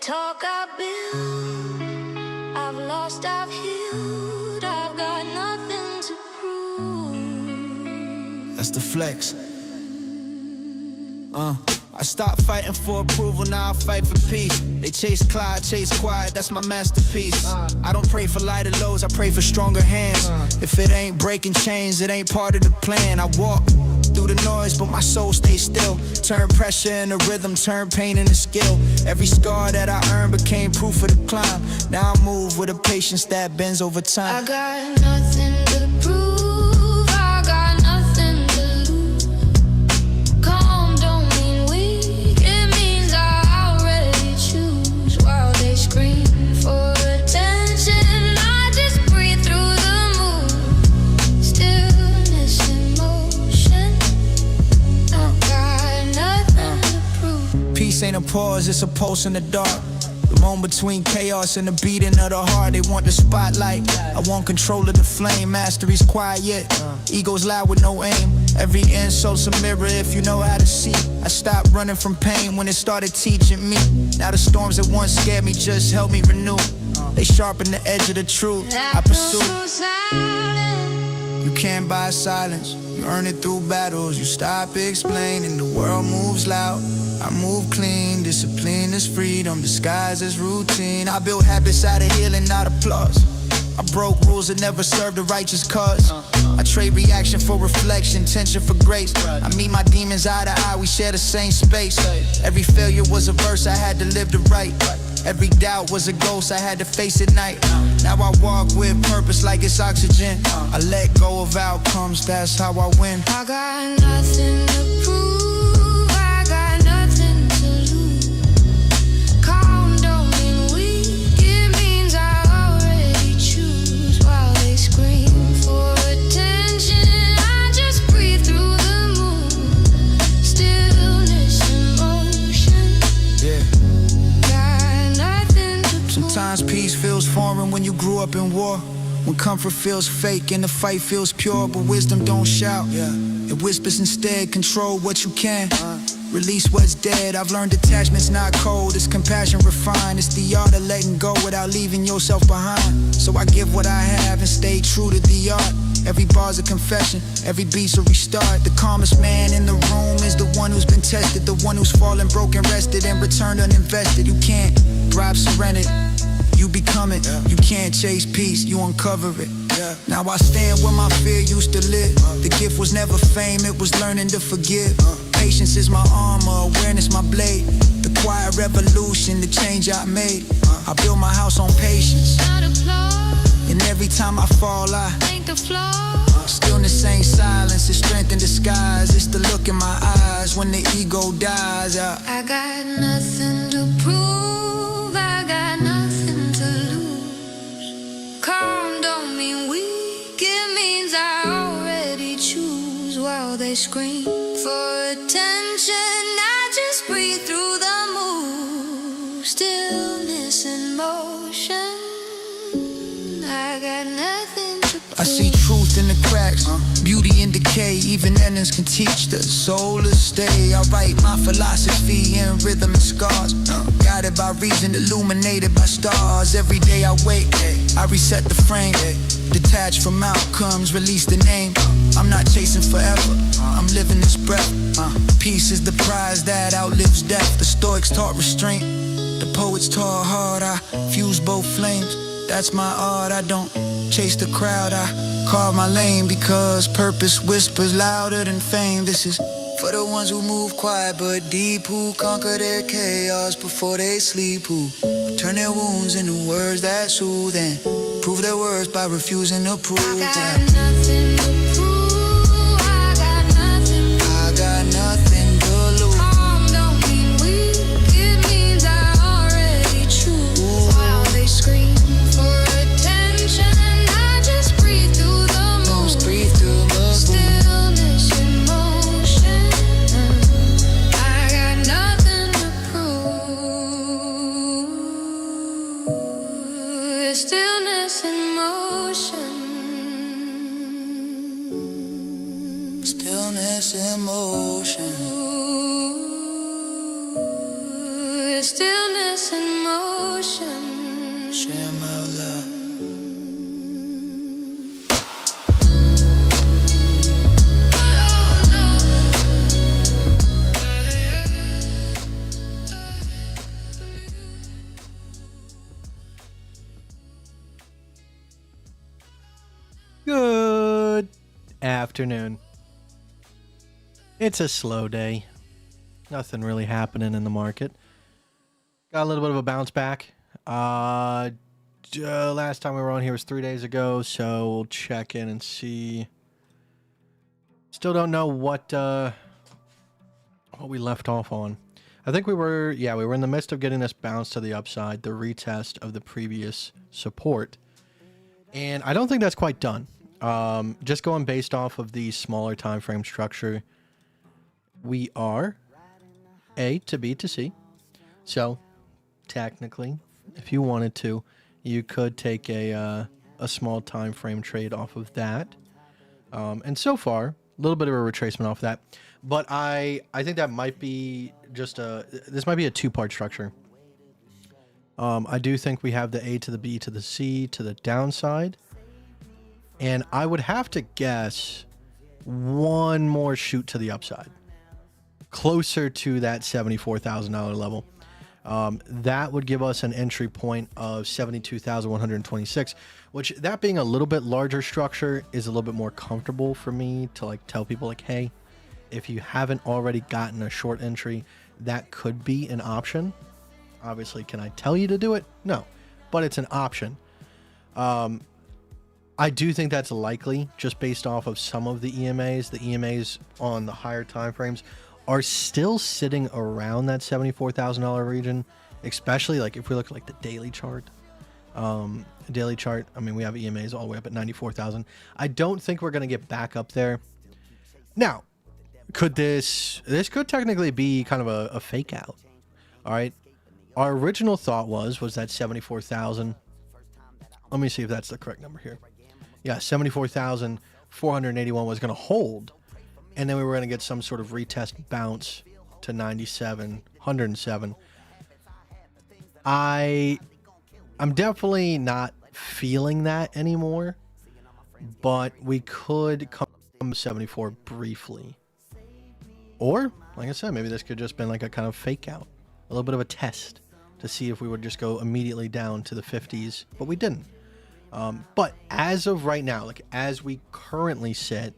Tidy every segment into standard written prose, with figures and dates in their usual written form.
talk I build, I've lost, I've healed, I've got nothing to prove. That's the flex. I stopped fighting for approval, now I fight for peace. They chase Clyde, chase quiet, that's my masterpiece. I don't pray for lighter lows, I pray for stronger hands. If it ain't breaking chains, it ain't part of the plan. I walk through the noise, but my soul stays still. Turn pressure into rhythm, turn pain into skill. Every scar that I earned became proof of the climb. Now I move with a patience that bends over time. I got nothing to prove, I got nothing to lose. Calm don't mean weak, it means I already choose. While they scream for attention, I just breathe through the mood. Stillness in motion, I got nothing to prove. Peace ain't a pause, it's a pulse in the dark. The moment between chaos and the beating of the heart. They want the spotlight, I want control of the flame. Mastery's quiet, ego's loud with no aim. Every insult's a mirror if you know how to see. I stopped running from pain when it started teaching me. Now the storms that once scared me just help me renew. They sharpen the edge of the truth I pursue. You can't buy silence, you earn it through battles. You stop explaining, the world moves loud, I move clean. Discipline is freedom, disguised as routine. I build habits out of healing, not applause. I broke rules that never served a righteous cause. I trade reaction for reflection, tension for grace. I meet my demons eye to eye, we share the same space. Every failure was a verse I had to live to write. Every doubt was a ghost I had to face at night. Now I walk with purpose like it's oxygen. I let go of outcomes, that's how I win. I got nothing to prove, I got nothing to lose. Calm don't mean weak, it means I already choose. While they scream for attention, I just breathe through the moon. Stillness in motion, got nothing to prove. Sometimes peace feels foreign when you grew up in war. When comfort feels fake and the fight feels pure, but wisdom don't shout. It whispers instead, control what you can. Release what's dead. I've learned attachment's not cold, it's compassion refined. It's the art of letting go without leaving yourself behind. So I give what I have and stay true to the art. Every bar's a confession, every beat's a restart. The calmest man in the room is the one who's been tested, the one who's fallen broken, rested, and returned uninvested. You can't bribe serenity, you become it. You can't chase peace, you uncover it. Now I stand where my fear used to live. The gift was never fame, it was learning to forgive. Patience is my armor, awareness my blade. The quiet revolution, the change I made. I build my house on patience, Not applause, and every time I fall I thank the flaw. stillness ain't silence, it's strength in disguise. It's the look in my eyes when the ego dies. I got nothing to prove, I got nothing to lose. Calm don't mean weak, it means I already choose. While they scream for attention, I just breathe through the move. Stillness in motion, I got nothing to prove. I see truth in the cracks, beauty in decay. Even endings can teach the soul to stay. I write my philosophy in rhythm and scars, guided by reason, illuminated by stars. Every day I wake, I reset the frame, detached from outcomes, release the name. I'm not chasing forever, I'm living this breath. Peace is the prize that outlives death. The Stoics taught restraint, the poets taught hard. I fuse both flames, that's my art. I don't chase the crowd, I carve my lane, because purpose whispers louder than fame. This is for the ones who move quiet but deep, who conquer their chaos before they sleep, who turn their wounds into words that soothe and prove their worth by refusing to prove. I got nothing to prove, I got nothing. I got nothing to lose. Calm don't mean weak, it means I already choose. While they scream for attention, I just breathe through the moon. Breathe through the Stillness in motion, I got nothing to prove. Stillness in motion. stillness in motion. Stillness in motion. motion. Share my love. Good afternoon. It's a slow day. Nothing really happening in the market. Got a little bit of a bounce back. Last time we were on here was 3 days ago, so we'll check in and see. Still don't know what we left off on. I think we were in the midst of getting this bounce to the upside, the retest of the previous support. And I don't think that's quite done. Just going based off of the smaller time frame structure, we are A to B to C. So technically, if you wanted to, you could take a small time frame trade off of that. And so far, a little bit of a retracement off that. But I think that might be just this might be a two-part structure. I do think we have the A to the B to the C to the downside. And I would have to guess one more shoot to the upside, closer to that $74,000 level. That would give us an entry point of 72,126, which, that being a little bit larger structure, is a little bit more comfortable for me to like tell people like, hey, if you haven't already gotten a short entry, that could be an option. Obviously, can I tell you to do it? No, but it's an option. I do think that's likely just based off of some of the EMAs. The EMAs on the higher time frames are still sitting around that $74,000 region, especially like if we look at like the daily chart. I mean, we have EMAs all the way up at 94,000. I don't think we're going to get back up there. Now, could this could technically be kind of a fake out. All right. Our original thought was that 74,000. Let me see if that's the correct number here. Yeah, 74,481 was going to hold, and then we were going to get some sort of retest bounce to 107. I'm definitely not feeling that anymore, but we could come to 74 briefly. Or, like I said, maybe this could just been like a kind of fake out, a little bit of a test to see if we would just go immediately down to the 50s, but we didn't. But as of right now, like as we currently sit,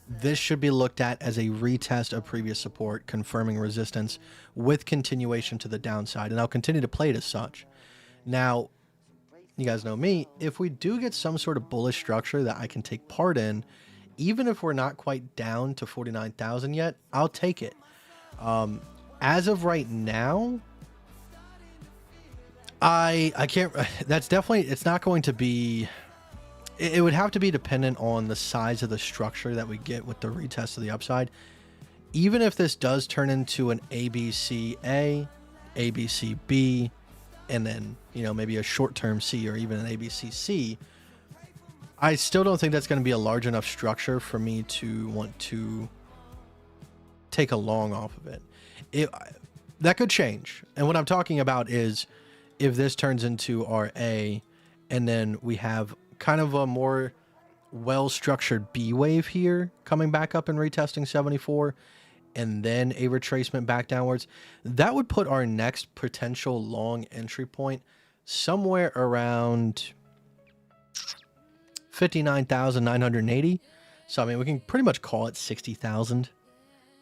this should be looked at as a retest of previous support, confirming resistance with continuation to the downside. And I'll continue to play it as such. Now, you guys know me, if we do get some sort of bullish structure that I can take part in, even if we're not quite down to 49,000 yet, I'll take it. As of right now, I can't, that's definitely, it's not going to be, it would have to be dependent on the size of the structure that we get with the retest of the upside. Even if this does turn into an ABCA, ABCB, and then, you know, maybe a short-term C or even an ABCC, I still don't think that's going to be a large enough structure for me to want to take a long off of it. That could change. And what I'm talking about is, if this turns into our A, and then we have kind of a more well-structured B wave here coming back up and retesting 74, and then a retracement back downwards, that would put our next potential long entry point somewhere around 59,980. So, I mean, we can pretty much call it 60,000,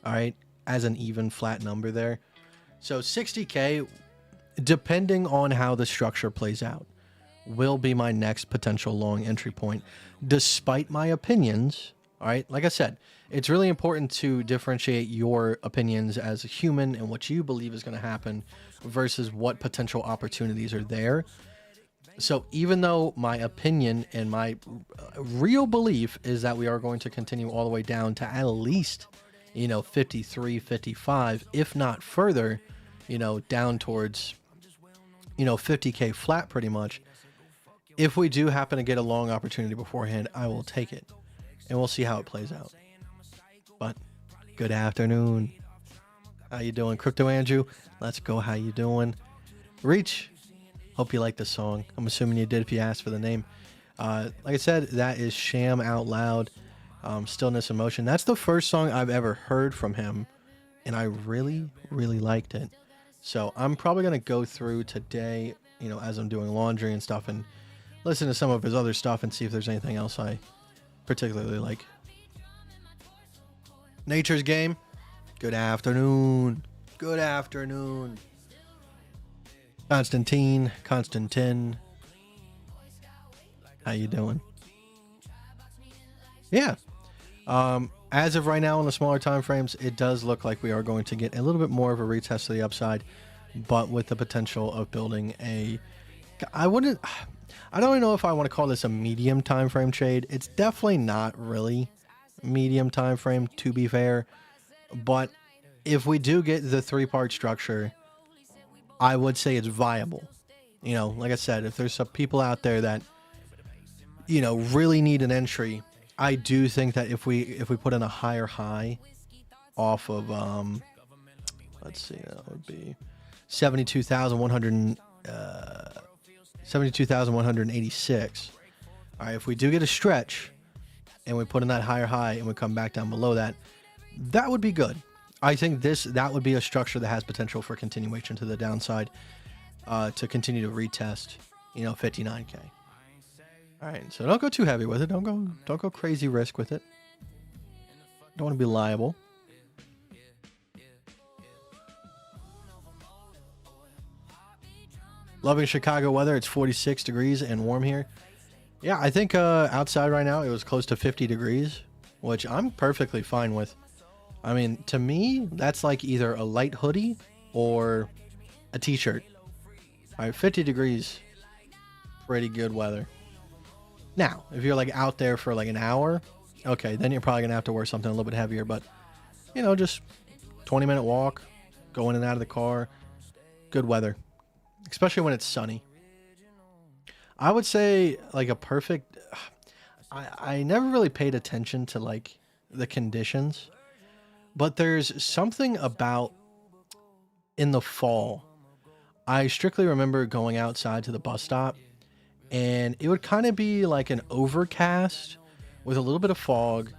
all right, as an even flat number there. So 60K, depending on how the structure plays out, will be my next potential long entry point, despite my opinions. All right, like I said, it's really important to differentiate your opinions as a human and what you believe is going to happen versus what potential opportunities are there. So even though my opinion and my real belief is that we are going to continue all the way down to at least, 53, 55, if not further, down towards 50K flat pretty much. If we do happen to get a long opportunity beforehand, I will take it, and we'll see how it plays out. But good afternoon. How you doing, Crypto Andrew? Let's go. How you doing? Reach. Hope you like the song. I'm assuming you did if you asked for the name. Like I said, that is Sham Out Loud, Stillness in Motion. That's the first song I've ever heard from him, and I really, really liked it. So I'm probably going to go through today, you know, as I'm doing laundry and stuff, and listen to some of his other stuff and see if there's anything else I particularly like. Nature's Game. Good afternoon. Good afternoon. Constantine. How you doing? Yeah. As of right now, in the smaller time frames, it does look like we are going to get a little bit more of a retest to the upside, but with the potential of building a... I don't even know if I want to call this a medium time frame trade. It's definitely not really medium time frame, to be fair. But if we do get the 3-part structure, I would say it's viable. You know, like I said, if there's some people out there that, you know, really need an entry, I do think that if we put in a higher high off of let's see, that would be 72,186. All right, if we do get a stretch and we put in that higher high and we come back down below that, that would be good. I think that would be a structure that has potential for continuation to the downside, to continue to retest, you know, 59K. All right, so don't go too heavy with it. Don't go crazy risk with it. Don't want to be liable. Loving Chicago weather. It's 46 degrees and warm here. Yeah, I think outside right now it was close to 50 degrees, which I'm perfectly fine with. I mean, to me, that's like either a light hoodie or a t-shirt. All right, 50 degrees, pretty good weather. Now, if you're like out there for like an hour, okay, then you're probably gonna have to wear something a little bit heavier, but you know, just 20-minute walk, go in and out of the car, good weather, especially when it's sunny. I would say like a perfect, I never really paid attention to like the conditions, but there's something about in the fall. I strictly remember going outside to the bus stop, and it would kind of be like an overcast with a little bit of fog,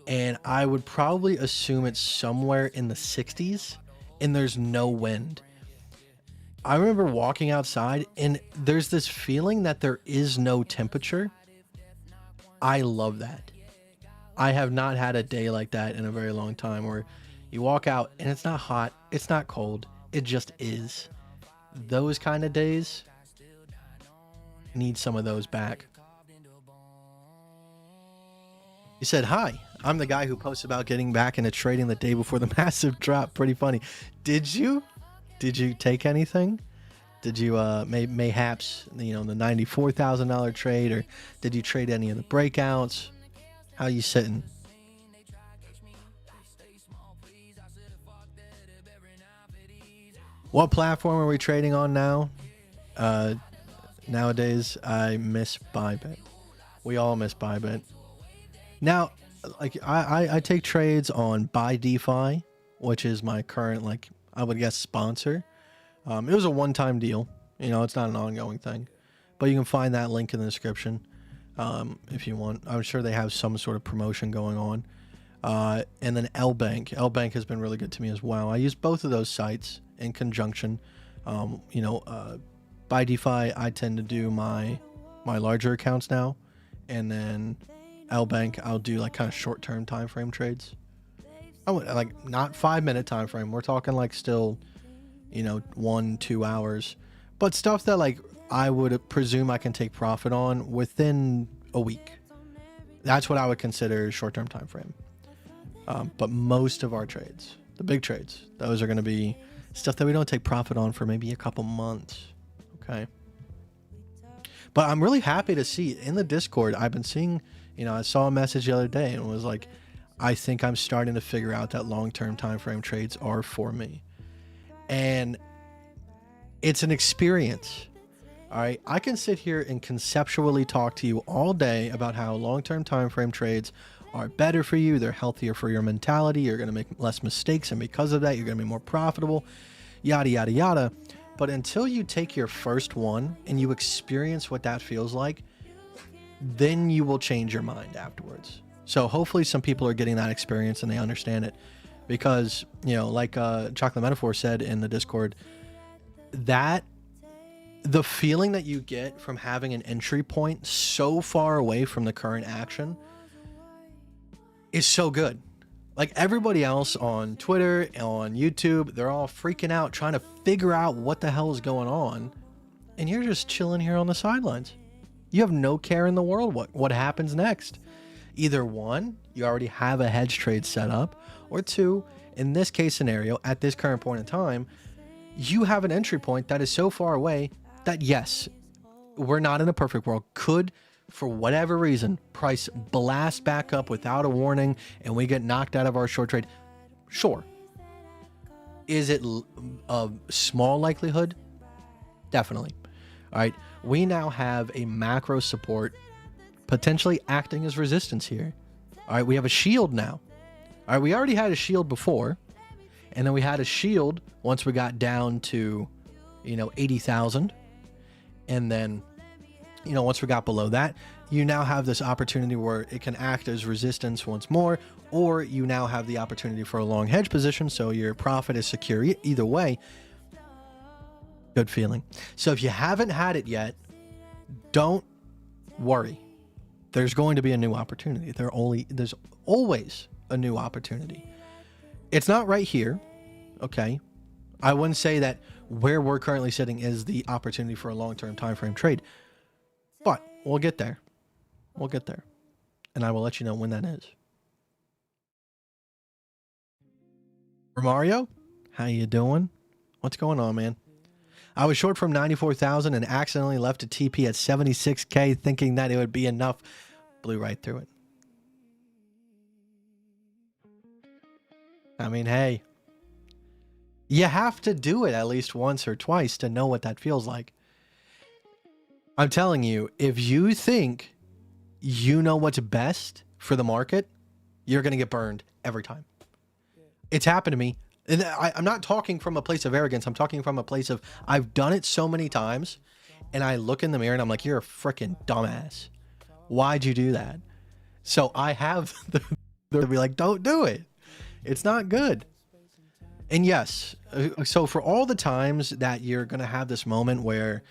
and I would probably assume it's somewhere in the 60s, and there's no wind. I remember walking outside, and there's this feeling that there is no temperature. I love that. I have not had a day like that in a very long time, where you walk out and it's not hot, it's not cold, it just is. Those kind of days, need some of those back. He said, "Hi, I'm the guy who posts about getting back into trading the day before the massive drop." Pretty funny. Did you take anything? Did you mayhaps, you know, the $94,000 trade, or did you trade any of the breakouts? How you sitting? What platform are we trading on now? Nowadays, I miss Bybit. We all miss Bybit. Now, like I take trades on Buy DeFi, which is my current, like, I would guess, sponsor. It was a one-time deal. You know, it's not an ongoing thing. But you can find that link in the description if you want. I'm sure they have some sort of promotion going on. And then LBank. LBank has been really good to me as well. I use both of those sites in conjunction. Buy DeFi, I tend to do my larger accounts now. And then LBank, I'll do like kind of short-term time frame trades. I would like not 5-minute time frame. We're talking like still, you know, 1-2 hours, but stuff that like I would presume I can take profit on within a week. That's what I would consider short-term time frame. But most of our trades, the big trades, those are going to be stuff that we don't take profit on for maybe a couple months. Okay. But I'm really happy to see in the Discord. I've been seeing, you know, I saw a message the other day and it was like, I think I'm starting to figure out that long-term time frame trades are for me. And it's an experience. All right. I can sit here and conceptually talk to you all day about how long-term time frame trades are better for you. They're healthier for your mentality. You're going to make less mistakes. And because of that, you're going to be more profitable, yada, yada, yada. But until you take your first one and you experience what that feels like, then you will change your mind afterwards. So hopefully some people are getting that experience and they understand it, because, you know, like Chocolate Metaphor said in the Discord, that the feeling that you get from having an entry point so far away from the current action is so good. Like everybody else on Twitter, on YouTube, they're all freaking out trying to figure out what the hell is going on, and you're just chilling here on the sidelines. You have no care in the world what happens next. Either one, you already have a hedge trade set up, or two, in this case scenario, at this current point in time, you have an entry point that is so far away that, yes, we're not in a perfect world. Could, for whatever reason, price blast back up without a warning and we get knocked out of our short trade? Sure. Is it a small likelihood? Definitely. All right. We now have a macro support potentially acting as resistance here. All right. We have a shield now. All right. We already had a shield before, and then we had a shield once we got down to, 80,000. And then, once we got below that, you now have this opportunity where it can act as resistance once more, or you now have the opportunity for a long hedge position, so your profit is secure. Either way, good feeling. So if you haven't had it yet, don't worry. There's going to be a new opportunity. There's always a new opportunity. It's not right here, okay? I wouldn't say that where we're currently sitting is the opportunity for a long-term time frame trade, but we'll get there. We'll get there, and I will let you know when that is. Mario, how you doing? What's going on, man? I was short from 94,000 and accidentally left a TP at 76K thinking that it would be enough. Blew right through it. I mean, hey, you have to do it at least once or twice to know what that feels like. I'm telling you, if you think you know what's best for the market, you're going to get burned every time. It's happened to me. And I'm not talking from a place of arrogance. I'm talking from a place of, I've done it so many times, and I look in the mirror and I'm like, you're a freaking dumbass. Why'd you do that? So I have to be like, don't do it. It's not good. And yes, so for all the times that you're going to have this moment where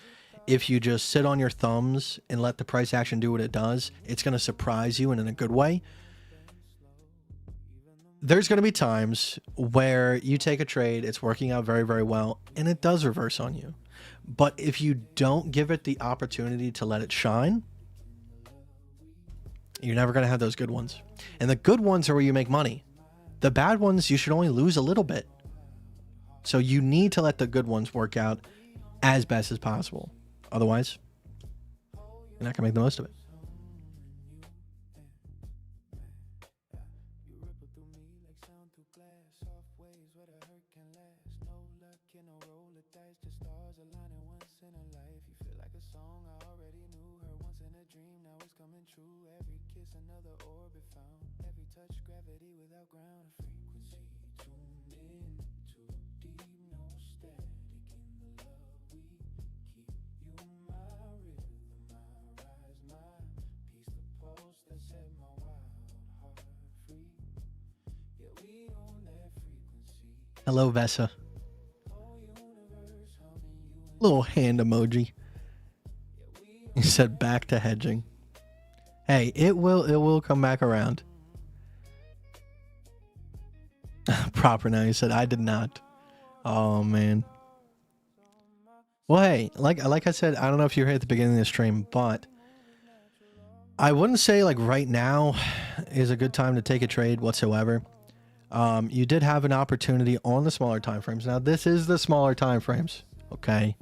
if you just sit on your thumbs and let the price action do what it does, it's going to surprise you and in a good way. There's going to be times where you take a trade, it's working out very, very well, and it does reverse on you. But if you don't give it the opportunity to let it shine, you're never going to have those good ones. And the good ones are where you make money. The bad ones, you should only lose a little bit. So you need to let the good ones work out as best as possible. Otherwise, you're not going to make the most of it. Hello, Vessa. Little hand emoji. You said back to hedging. Hey, it will come back around. Proper now. You said I did not. Oh man. Well, hey, like I said, I don't know if you were here at the beginning of the stream, but I wouldn't say like right now is a good time to take a trade whatsoever. You did have an opportunity on the smaller time frames. Now, this is the smaller time frames, okay?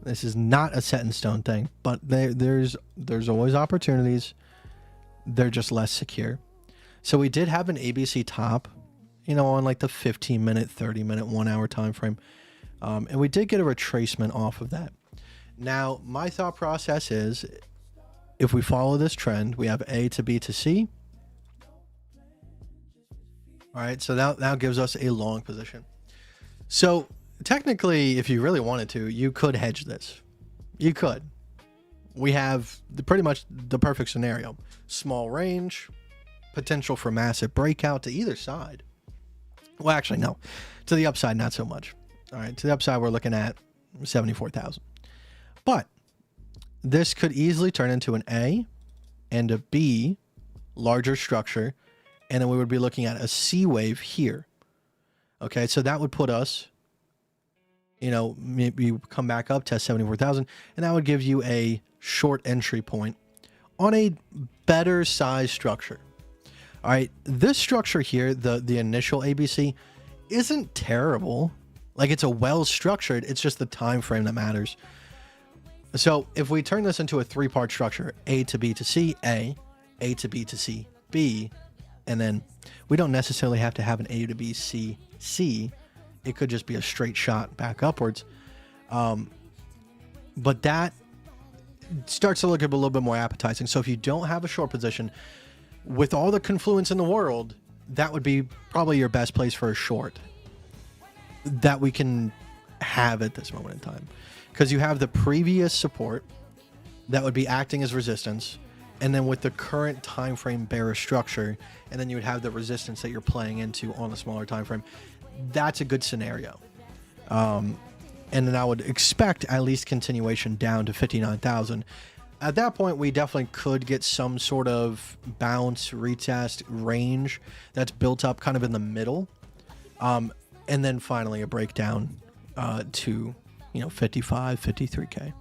This is not a set in stone thing, but there's always opportunities. They're just less secure. So we did have an ABC top, on like the 15-minute, 30-minute, 1 hour time frame. And we did get a retracement off of that. Now, my thought process is if we follow this trend, we have A to B to C. All right, so that gives us a long position. So technically, if you really wanted to, you could hedge this. You could. We have pretty much the perfect scenario. Small range, potential for massive breakout to either side. Well, actually, no. To the upside, not so much. All right, to the upside, we're looking at 74,000. But this could easily turn into an A and a B, larger structure, and then we would be looking at a C wave here. Okay, so that would put us, you know, maybe come back up, test 74,000, and that would give you a short entry point on a better size structure. All right, this structure here, the initial ABC, isn't terrible. Like, it's a well structured, it's just the time frame that matters. So if we turn this into a 3-part structure, A to B to C, A to B to C, B, and then we don't necessarily have to have an A to B, C, C. It could just be a straight shot back upwards. But that starts to look a little bit more appetizing. So if you don't have a short position, with all the confluence in the world, that would be probably your best place for a short that we can have at this moment in time. Because you have the previous support that would be acting as resistance, and then with the current time frame bearish structure, and then you would have the resistance that you're playing into on the smaller time frame. That's a good scenario. And then I would expect at least continuation down to 59,000. At that point, we definitely could get some sort of bounce, retest, range that's built up kind of in the middle. And then finally a breakdown to, you know, 55, 53K.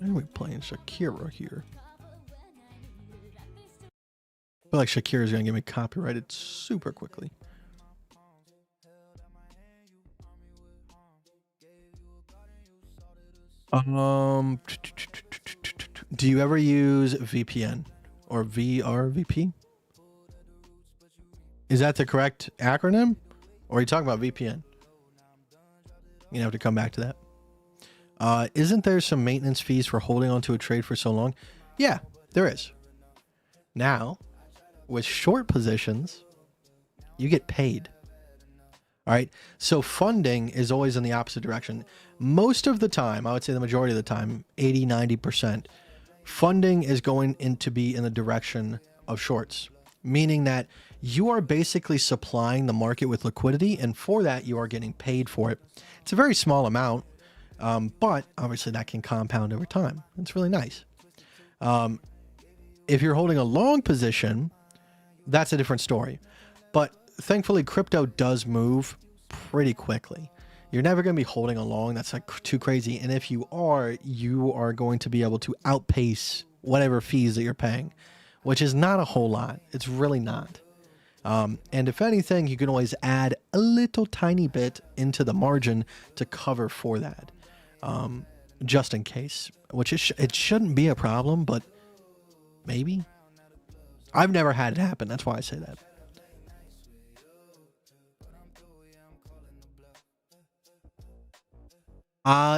And we're playing Shakira here. I feel like Shakira's going to get me copyrighted super quickly. Do you ever use VPN or VRVP? Is that the correct acronym? Or are you talking about VPN? You have to come back to that. Isn't there some maintenance fees for holding onto a trade for so long? Yeah, there is. Now, with short positions, you get paid. All right. So funding is always in the opposite direction. Most of the time, I would say the majority of the time, 80, 90%, funding is going to be in the direction of shorts, meaning that you are basically supplying the market with liquidity, and for that, you are getting paid for it. It's a very small amount, but obviously that can compound over time. It's really nice. If you're holding a long position, that's a different story. But thankfully, crypto does move pretty quickly. You're never going to be holding a long that's like too crazy. And if you are going to be able to outpace whatever fees that you're paying, which is not a whole lot. It's really not. And if anything, you can always add a little tiny bit into the margin to cover for that, just in case, which it shouldn't be a problem, but maybe. I've never had it happen. That's why I say that.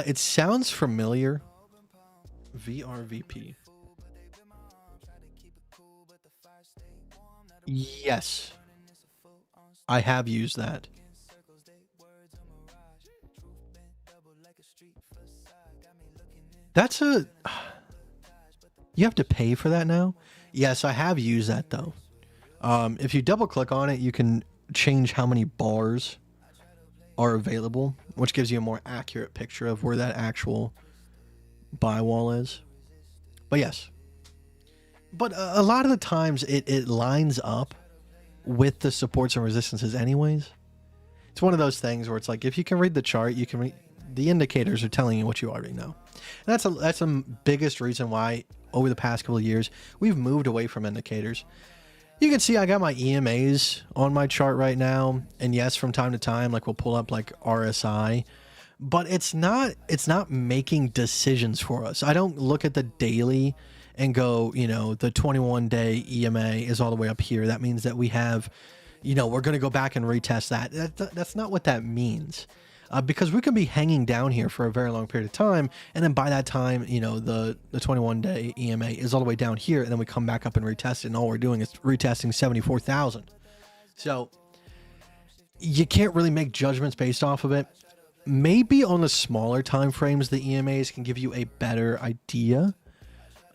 It sounds familiar. VRVP. Yes. I have used that. That's a... You have to pay for that now? Yes, I have used that though. If you double click on it, you can change how many bars are available, which gives you a more accurate picture of where that actual buy wall is. But yes. But a lot of the times it lines up with the supports and resistances anyways. It's one of those things where it's like, if you can read the chart, you can read the indicators are telling you what you already know. And that's the biggest reason why over the past couple of years we've moved away from indicators. You can see I got my EMAs on my chart right now, and yes, from time to time, like we'll pull up like RSI, but it's not making decisions for us. I don't look at the daily and go, you know, the 21-day EMA is all the way up here. That means that we have, you know, we're going to go back and retest that. That's not what that means. Because we could be hanging down here for a very long period of time, and then by that time, you know, the 21-day EMA is all the way down here, and then we come back up and retest it, and all we're doing is retesting 74,000. So you can't really make judgments based off of it. Maybe on the smaller time frames, the EMAs can give you a better idea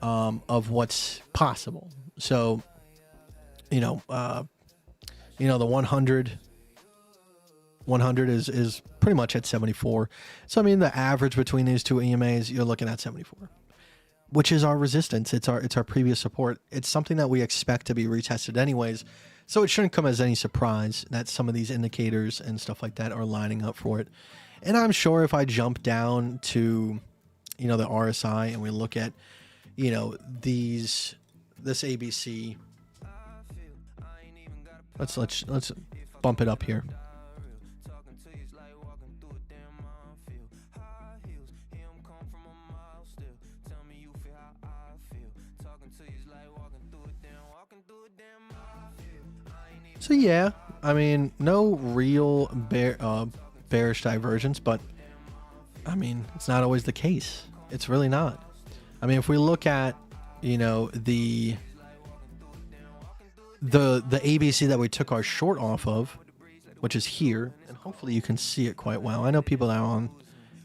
of what's possible. So, the 100 is pretty much at 74. So I mean, the average between these two EMAs, you're looking at 74, which is our resistance. It's our previous support. It's something that we expect to be retested anyways. So it shouldn't come as any surprise that some of these indicators and stuff like that are lining up for it. And I'm sure if I jump down to, the RSI and we look at, this ABC, let's bump it up here. So yeah, I mean, no real bearish divergence, but I mean, it's not always the case. It's really not. I mean, if we look at, the ABC that we took our short off of, which is here, and hopefully you can see it quite well. I know people that are on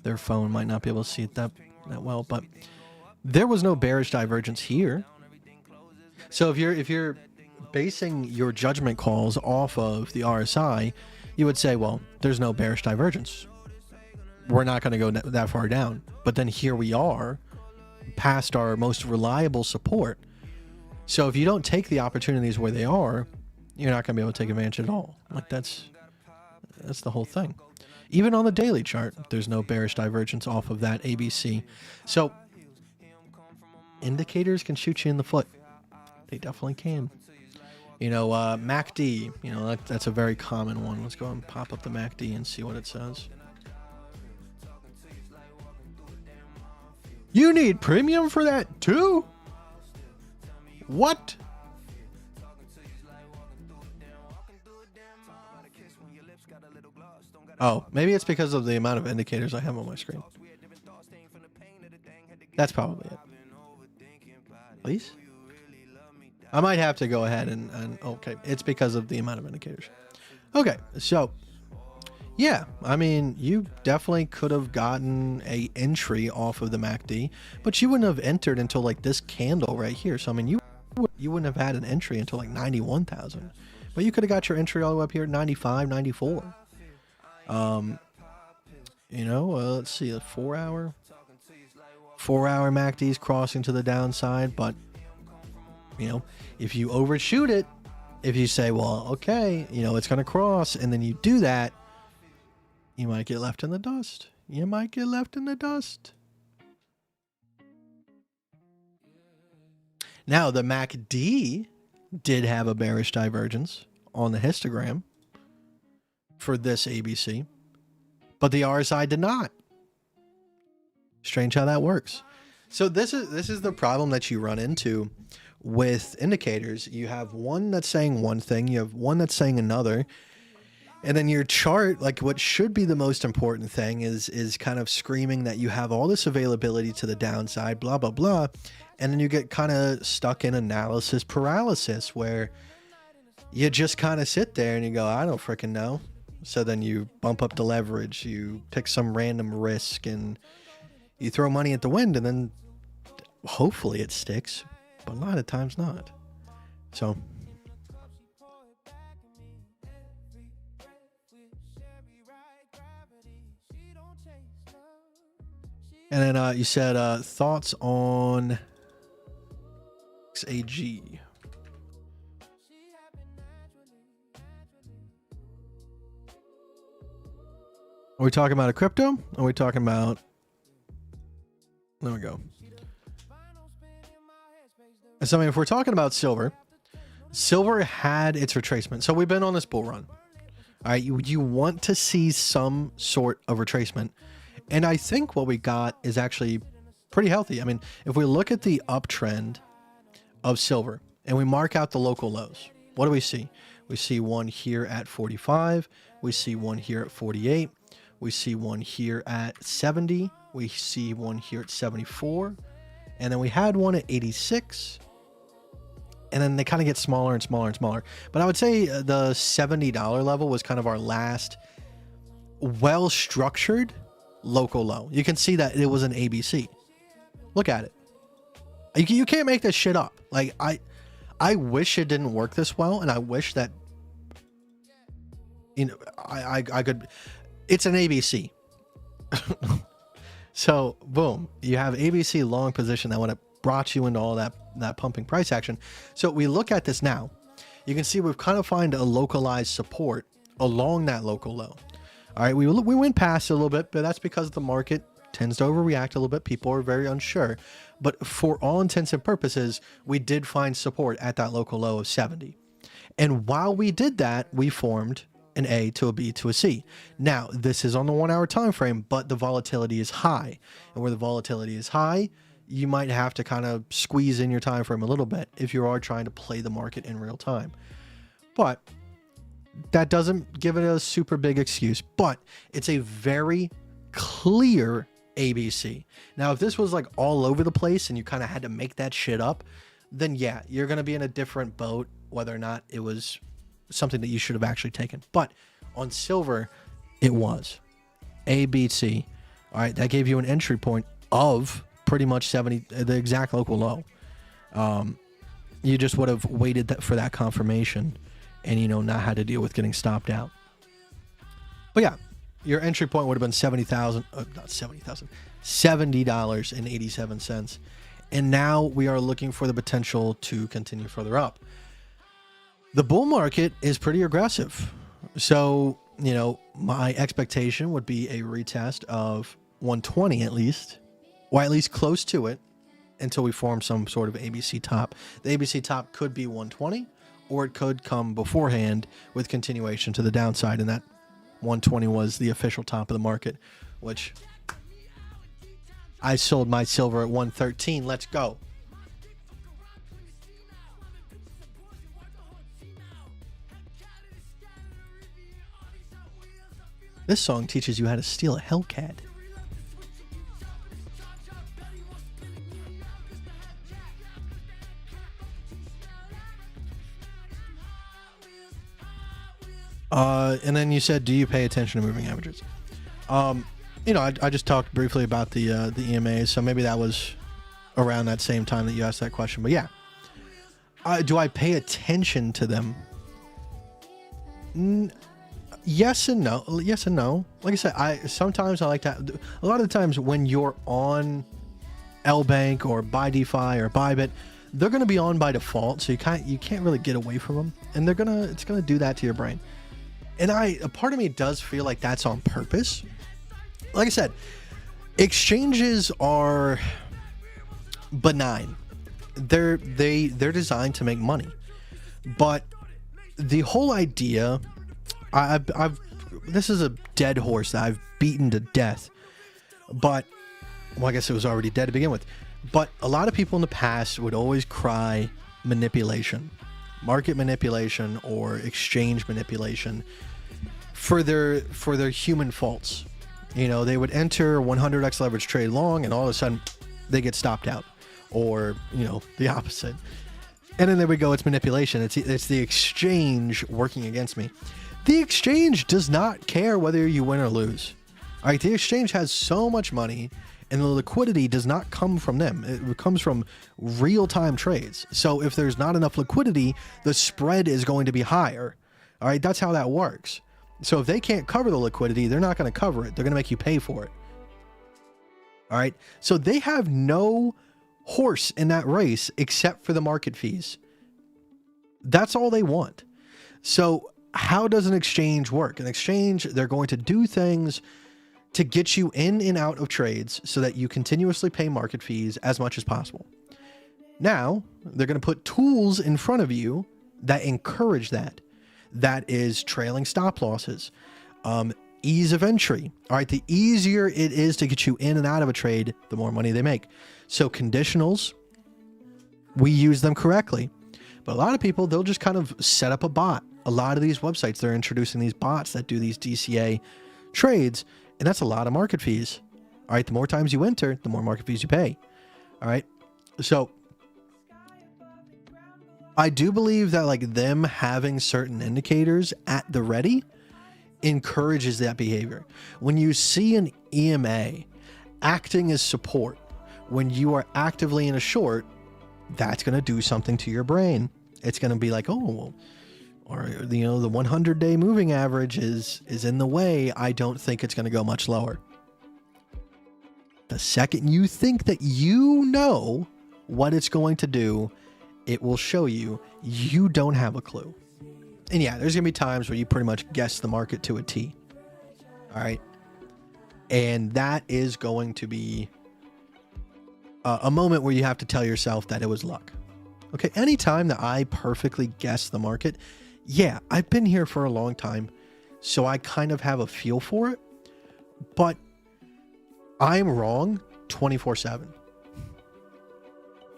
their phone might not be able to see it that well, but there was no bearish divergence here. So if you're basing your judgment calls off of the RSI, you would say, well, there's no bearish divergence. We're not going to go that far down. But then here we are, past our most reliable support. So if you don't take the opportunities where they are, you're not going to be able to take advantage at all. Like that's the whole thing. Even on the daily chart, there's no bearish divergence off of that ABC. So indicators can shoot you in the foot. They definitely can. MACD, that's a very common one. Let's go and pop up the MACD and see what it says. You need premium for that too? What? Oh, maybe it's because of the amount of indicators I have on my screen. That's probably it. Please? I might have to go ahead and okay, it's because of the amount of indicators. Okay, so yeah, I mean, you definitely could have gotten a entry off of the MACD, but you wouldn't have entered until like this candle right here. So I mean, you wouldn't have had an entry until like 91,000, but you could have got your entry all the way up here at 95, 94. Let's see, a 4 hour MACD is crossing to the downside, but if you overshoot it, if you say, well, okay, it's going to cross, and then you do that, you might get left in the dust. You might get left in the dust. Now, the MACD did have a bearish divergence on the histogram for this ABC, but the RSI did not. Strange how that works. So this is the problem that you run into with indicators. You have one that's saying one thing, you have one that's saying another, and then your chart, like what should be the most important thing, is kind of screaming that you have all this availability to the downside, blah blah blah, and then you get kind of stuck in analysis paralysis where you just kind of sit there and you go, I don't freaking know. So then you bump up the leverage, you pick some random risk, and you throw money at the wind, and then hopefully it sticks, but a lot of times not. So and then you said thoughts on XAG. Are we talking about a crypto? Are we talking about... There we go. So, I mean, if we're talking about silver had its retracement. So we've been on this bull run. All right, you want to see some sort of retracement. And I think what we got is actually pretty healthy. I mean, if we look at the uptrend of silver and we mark out the local lows, what do we see? We see one here at 45. We see one here at 48. We see one here at 70. We see one here at 74. And then we had one at 86. and then they kind of get smaller and smaller and smaller. But I would say the $70 level was kind of our last well-structured local low. You can see that it was an ABC. Look at it. You can't make this shit up. Like, I wish it didn't work this well, and I wish that, you know, I could. It's an ABC. So boom, you have ABC long position that would have brought you into all that pumping price action. So we look at this now. You can see we've kind of find a localized support along that local low. All right, we went past it a little bit, but that's because the market tends to overreact a little bit. People are very unsure. But for all intents and purposes, we did find support at that local low of 70. And while we did that, we formed an A to a B to a C. Now, this is on the 1 hour time frame, but the volatility is high. And where the volatility is high, you might have to kind of squeeze in your time frame a little bit if you are trying to play the market in real time. But that doesn't give it a super big excuse, but it's a very clear ABC. Now, if this was like all over the place and you kind of had to make that shit up, then yeah, you're going to be in a different boat, whether or not it was something that you should have actually taken. But on silver, it was ABC. All right, that gave you an entry point of pretty much 70, the exact local low. You just would have waited for that confirmation and, you know, not had to deal with getting stopped out. But yeah, your entry point would have been $70.87. And now we are looking for the potential to continue further up. The bull market is pretty aggressive. So, you know, my expectation would be a retest of 120 at least, or at least close to it, until we form some sort of ABC top. The ABC top could be 120, or it could come beforehand with continuation to the downside, and that 120 was the official top of the market, which I sold my silver at 113. Let's go. This song teaches you how to steal a Hellcat. And then you said, do you pay attention to moving averages? You know, I just talked briefly about the EMAs, so maybe that was around that same time that you asked that question. But yeah, do I pay attention to them? Yes and no. Yes and no. Like I said, sometimes I like that. A lot of the times when you're on LBank or BuyDeFi or Bybit, they're going to be on by default, so you can't really get away from them, and it's gonna do that to your brain. And a part of me does feel like that's on purpose. Like I said, exchanges are benign. They're designed to make money, but the whole idea, this is a dead horse that I've beaten to death. But, well, I guess it was already dead to begin with. But a lot of people in the past would always cry manipulation, market manipulation, or exchange manipulation for their human faults. You know, they would enter 100x leverage trade long, and all of a sudden they get stopped out, or, you know, the opposite. And then there we go. It's manipulation. It's the exchange working against me. The exchange does not care whether you win or lose. All right, the exchange has so much money, and the liquidity does not come from them. It comes from real-time trades. So if there's not enough liquidity, the spread is going to be higher. All right, that's how that works. So if they can't cover the liquidity, they're not going to cover it. They're going to make you pay for it. All right, so they have no horse in that race except for the market fees. That's all they want. So how does an exchange work? An exchange, they're going to do things to get you in and out of trades so that you continuously pay market fees as much as possible. Now, they're going to put tools in front of you that encourage that. That is trailing stop losses, ease of entry. All right, the easier it is to get you in and out of a trade, the more money they make. So conditionals, we use them correctly. But a lot of people, they'll just kind of set up a bot. A lot of these websites, they're introducing these bots that do these DCA trades, and that's a lot of market fees. All right, the more times you enter, the more market fees you pay. All right, so I do believe that like them having certain indicators at the ready encourages that behavior. When you see an EMA acting as support, when you are actively in a short, that's going to do something to your brain. It's going to be like, oh, well, or you know, the 100-day moving average is in the way. I don't think it's going to go much lower. The second you think that you know what it's going to do, it will show you you don't have a clue. And yeah, there's going to be times where you pretty much guess the market to a T. All right. And that is going to be a moment where you have to tell yourself that it was luck. Okay. Anytime that I perfectly guess the market, yeah, I've been here for a long time, so I kind of have a feel for it, but I'm wrong 24/7.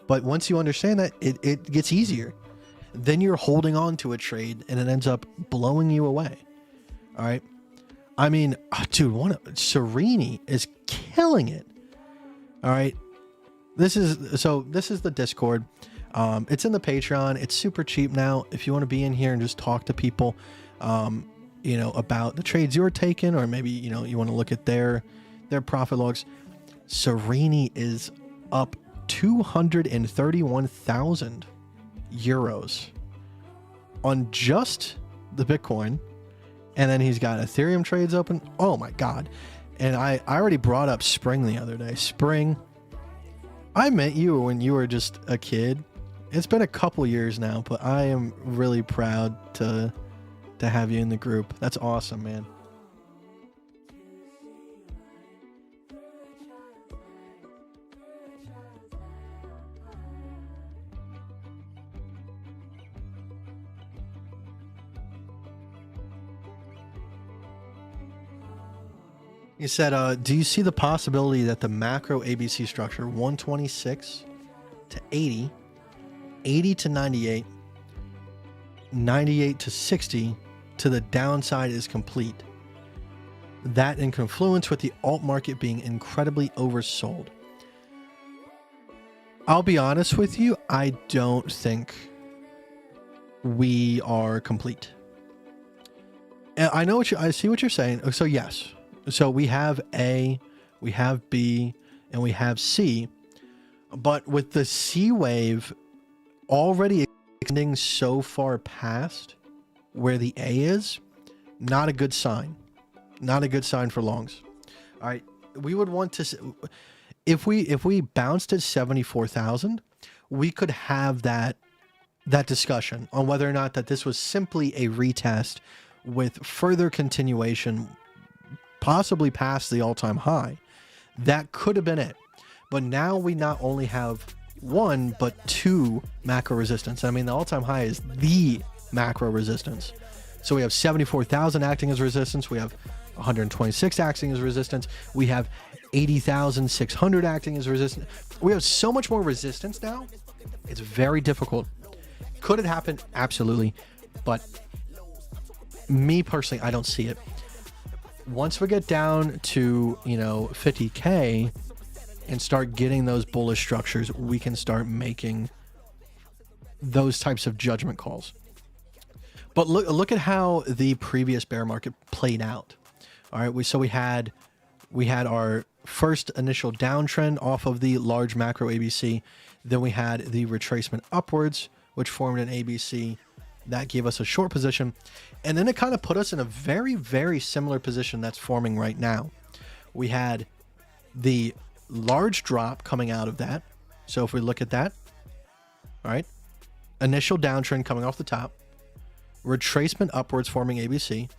But once you understand that, it gets easier. Then you're holding on to a trade and it ends up blowing you away. All right. I mean, dude, Sereni is killing it. All right. This is the Discord. It's in the Patreon. It's super cheap now. If you want to be in here and just talk to people, you know, about the trades you're taking, or maybe, you know, you want to look at their profit logs. Sereni is up 231,000 euros on just the Bitcoin. And then he's got Ethereum trades open. Oh my God. And I already brought up Spring the other day. Spring, I met you when you were just a kid. It's been a couple years now, but I am really proud to have you in the group. That's awesome, man. He said, do you see the possibility that the macro ABC structure 126 to 80, 80 to 98, 98 to 60 to the downside is complete? That in confluence with the alt market being incredibly oversold. I'll be honest with you, I don't think we are complete. And I see what you're saying. So yes. So we have A, we have B, and we have C. But with the C wave already extending so far past where the A is, not a good sign. Not a good sign for longs. All right. We would want to, if we bounced at 74,000, we could have that discussion on whether or not that this was simply a retest with further continuation, possibly past the all-time high. That could have been it. But now we not only have one, but two macro resistance. I mean, the all-time high is the macro resistance. So we have 74,000 acting as resistance. We have 126 acting as resistance. We have 80,600 acting as resistance. We have so much more resistance now. It's very difficult. Could it happen? Absolutely. But me personally, I don't see it. Once we get down to, you know, 50K and start getting those bullish structures, we can start making those types of judgment calls. But look at how the previous bear market played out. All right, we had our first initial downtrend off of the large macro ABC. Then we had the retracement upwards, which formed an ABC. That gave us a short position. And then it kind of put us in a very, very similar position that's forming right now. We had the large drop coming out of that. So if we look at that, all right, initial downtrend coming off the top, retracement upwards forming ABC,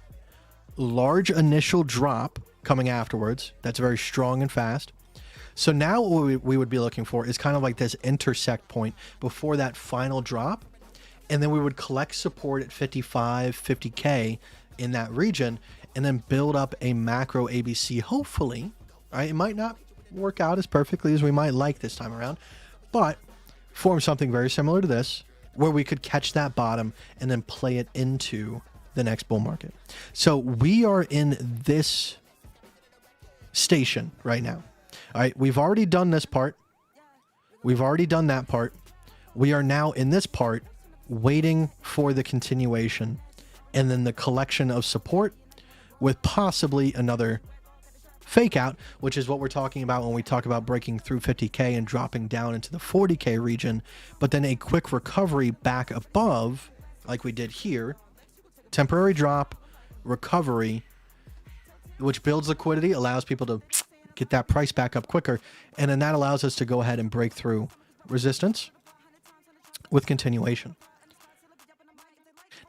large initial drop coming afterwards. That's very strong and fast. So now what we would be looking for is kind of like this intersect point before that final drop. And then we would collect support at 55, 50K in that region, and then build up a macro ABC, hopefully. Right? It might not work out as perfectly as we might like this time around, but form something very similar to this, where we could catch that bottom and then play it into the next bull market. So we are in this station right now. All right, we've already done this part. We've already done that part. We are now in this part waiting for the continuation, and then the collection of support with possibly another fake out, which is what we're talking about when we talk about breaking through 50K and dropping down into the 40K region, but then a quick recovery back above, like we did here. Temporary drop, recovery, which builds liquidity, allows people to get that price back up quicker, and then that allows us to go ahead and break through resistance with continuation.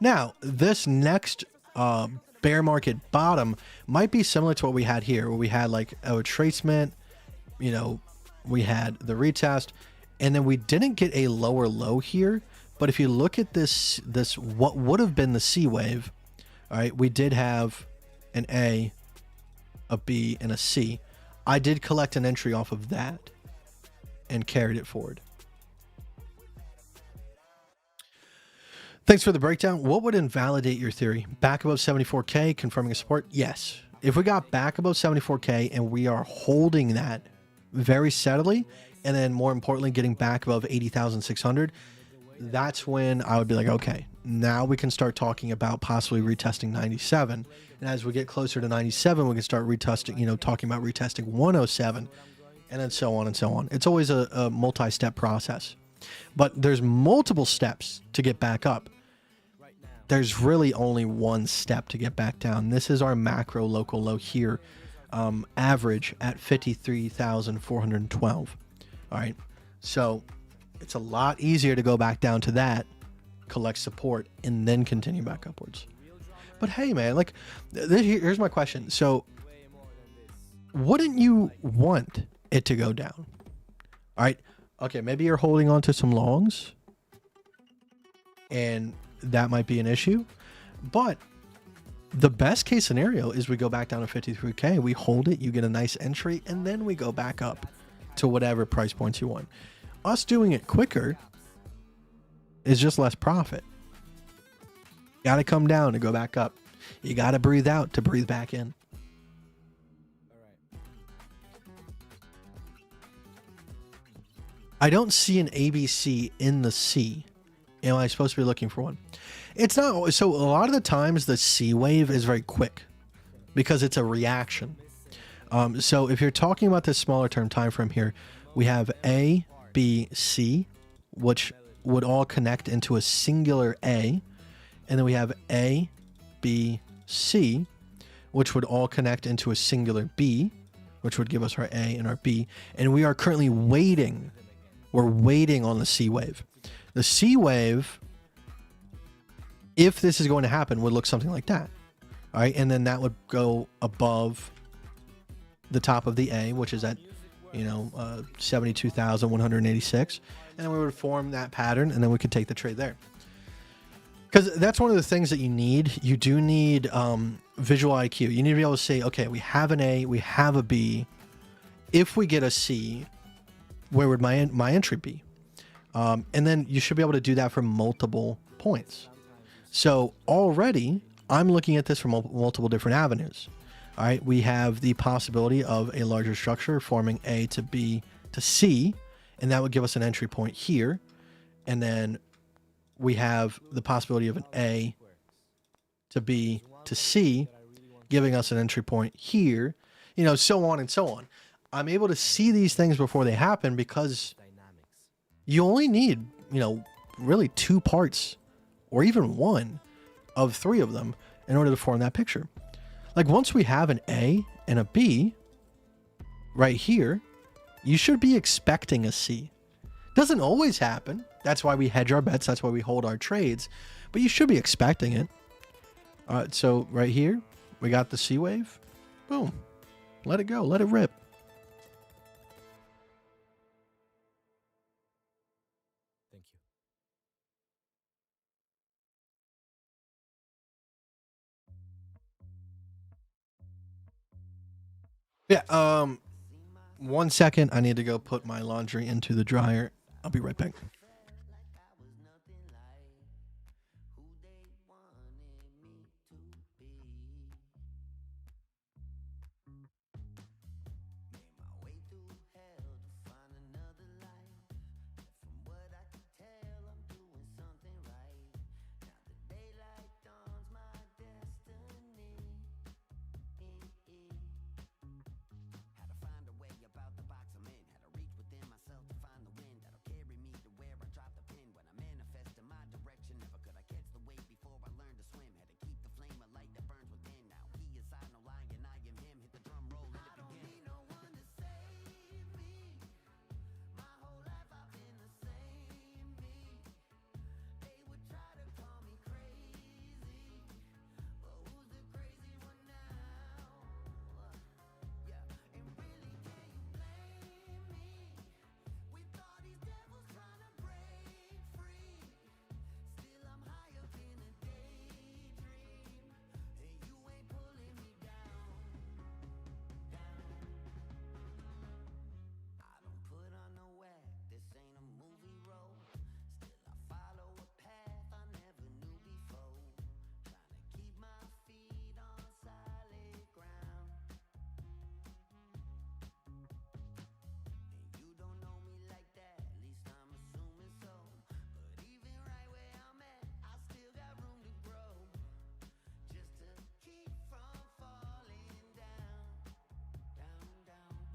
Now, this next bear market bottom might be similar to what we had here, where we had like a retracement, you know, we had the retest, and then we didn't get a lower low here. But if you look at this what would have been the C wave, all right, we did have an A, a B, and a C. I did collect an entry off of that and carried it forward. Thanks for the breakdown. What would invalidate your theory? Back above 74K, confirming a support? Yes. If we got back above 74K and we are holding that very steadily, and then more importantly, getting back above 80,600, that's when I would be like, okay, now we can start talking about possibly retesting 97. And as we get closer to 97, we can start retesting, you know, talking about retesting 107, and then so on and so on. It's always a multi-step process, but there's multiple steps to get back up. There's really only one step to get back down. This is our macro local low here, average at 53,412. All right, so it's a lot easier to go back down to that, collect support, and then continue back upwards. But hey, man, like, here's my question. So wouldn't you want it to go down? All right, okay, maybe you're holding on to some longs, and that might be an issue, but the best case scenario is we go back down to 53K, we hold it, you get a nice entry, and then we go back up to whatever price points you want. Us doing it quicker is just less profit. You got to come down to go back up. You got to breathe out to breathe back in. I don't see an ABC in the C. Am I supposed to be looking for one? It's not. So a lot of the times the C wave is very quick because it's a reaction. So if you're talking about this smaller term time frame here, we have A, B, C, which would all connect into a singular A. And then we have A, B, C, which would all connect into a singular B, which would give us our A and our B. And we are currently waiting. We're waiting on the C wave. The C wave, if this is going to happen, would look something like that. All right. And then that would go above the top of the A, which is at, 72,186. And then we would form that pattern, and then we could take the trade there. Because that's one of the things that you need. You do need visual IQ. You need to be able to say, okay, we have an A, we have a B. If we get a C, where would my entry be? And then you should be able to do that from multiple points. So already I'm looking at this from multiple different avenues. All right, we have the possibility of a larger structure forming A to B to C, and that would give us an entry point here. And then we have the possibility of an A to B to C, giving us an entry point here, so on and so on. I'm able to see these things before they happen because you only need, really two parts or even one of three of them in order to form that picture. Like once we have an A and a B right here, you should be expecting a C. Doesn't always happen. That's why we hedge our bets. That's why we hold our trades, but you should be expecting it. So right here, we got the C wave. Boom. Let it go. Let it rip. Yeah, 1 second. I need to go put my laundry into the dryer. I'll be right back.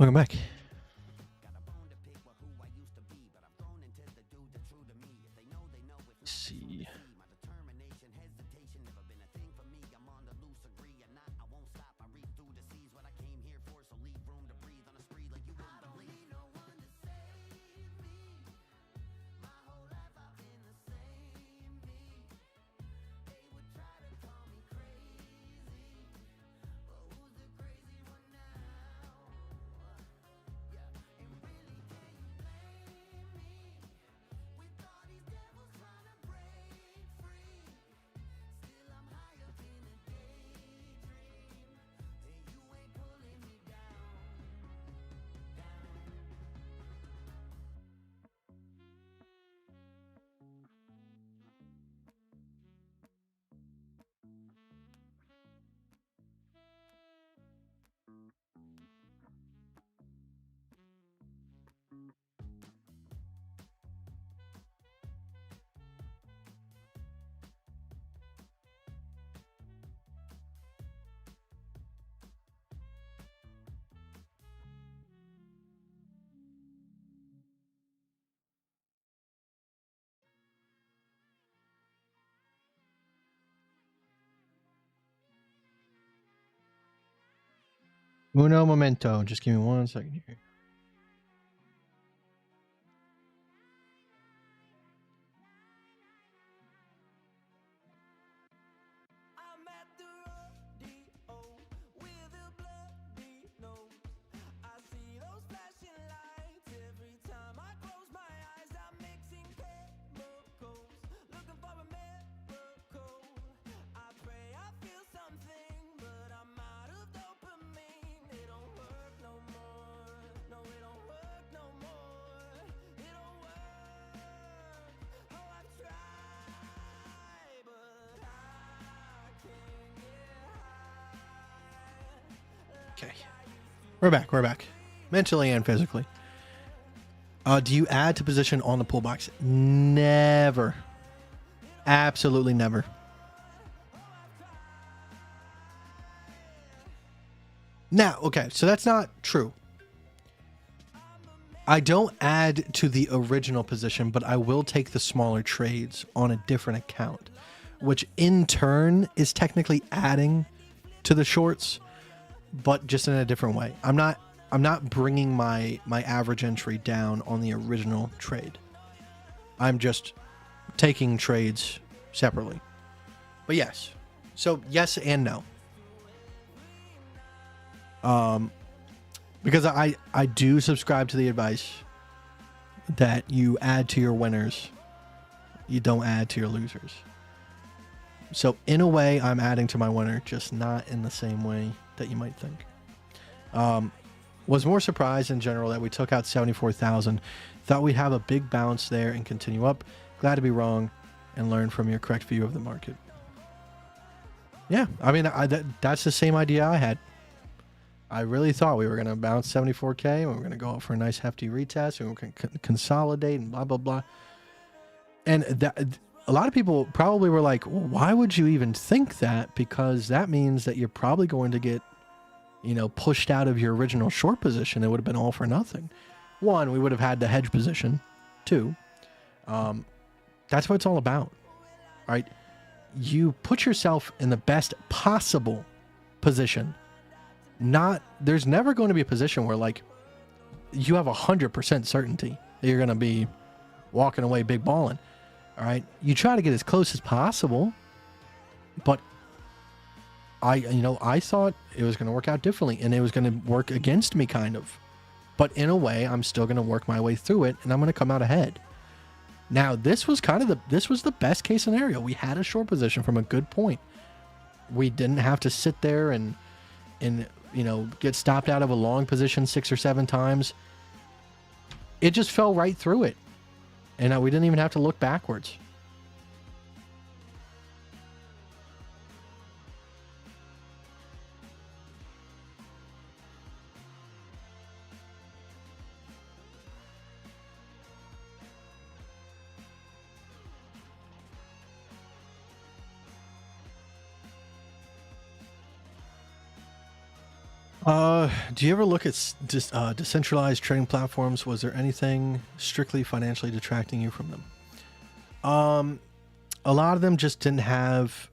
Welcome back. Let's see. Uno momento. Just give me 1 second here. Okay. We're back. We're back. Mentally and physically. Do you add to position on the pull box? Never. Absolutely never. Now, okay, so that's not true. I don't add to the original position, but I will take the smaller trades on a different account, which in turn is technically adding to the shorts, but just in a different way. I'm not bringing my average entry down on the original trade. I'm just taking trades separately. But yes. So yes and no. Because I do subscribe to the advice that you add to your winners, you don't add to your losers. So in a way, I'm adding to my winner, just not in the same way that you might think. Was more surprised in general that we took out 74,000. Thought we'd have a big bounce there and continue up. Glad to be wrong and learn from your correct view of the market. Yeah, I mean, that's the same idea I had. I really thought we were going to bounce 74K and we were going to go out for a nice hefty retest and we were going to consolidate and blah, blah, blah. And that, a lot of people probably were like, well, why would you even think that? Because that means that you're probably going to get, you know, pushed out of your original short position. It would have been all for nothing. One, we would have had the hedge position. Two, that's what it's all about, right? You put yourself in the best possible position. There's never going to be a position where like you have 100% certainty that you're going to be walking away big balling. All right. You try to get as close as possible, but I thought it was going to work out differently and it was going to work against me kind of, but in a way I'm still going to work my way through it and I'm going to come out ahead. Now this was the best case scenario. We had a short position from a good point. We didn't have to sit there and get stopped out of a long position 6 or 7 times. It just fell right through it. And we didn't even have to look backwards. Do you ever look at decentralized trading platforms? Was there anything strictly financially detracting you from them? A lot of them just didn't have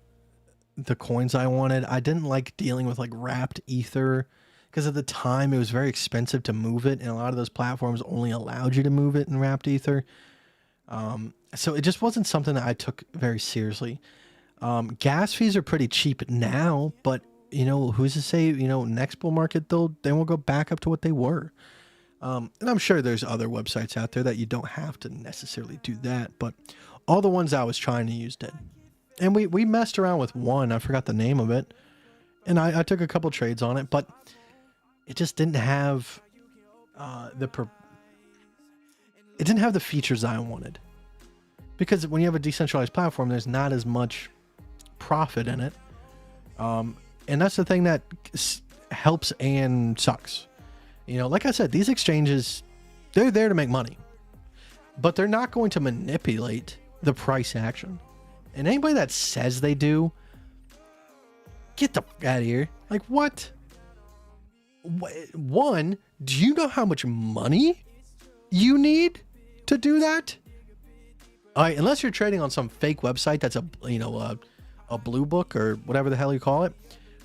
the coins I wanted. I didn't like dealing with like wrapped ether because at the time it was very expensive to move it, and a lot of those platforms only allowed you to move it in wrapped ether. So it just wasn't something that I took very seriously. Gas fees are pretty cheap now, but you know, who's to say, you know, next bull market they won't go back up to what they were. And I'm sure there's other websites out there that you don't have to necessarily do that, but all the ones I was trying to use did. And we messed around with one, I forgot the name of it, and I took a couple trades on it, but it just didn't have it didn't have the features I wanted. Because when you have a decentralized platform, there's not as much profit in it. And that's the thing that helps and sucks. You know, like I said, these exchanges, they're there to make money, but they're not going to manipulate the price action. And anybody that says they do, get the fuck out of here. Like, what? One, do you know how much money you need to do that? All right, unless you're trading on some fake website that's a blue book or whatever the hell you call it,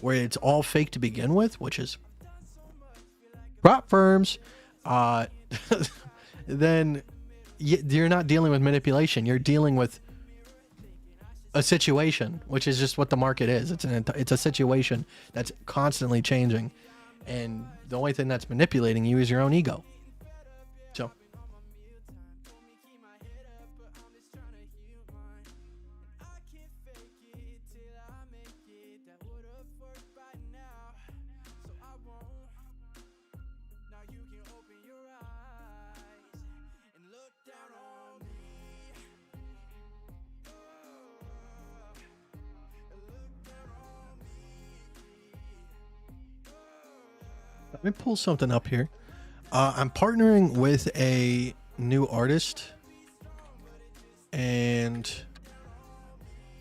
where it's all fake to begin with, which is prop firms, then you're not dealing with manipulation. You're dealing with a situation, which is just what the market is. It's a situation that's constantly changing, and the only thing that's manipulating you is your own ego. So. Let me pull something up here. I'm partnering with a new artist, and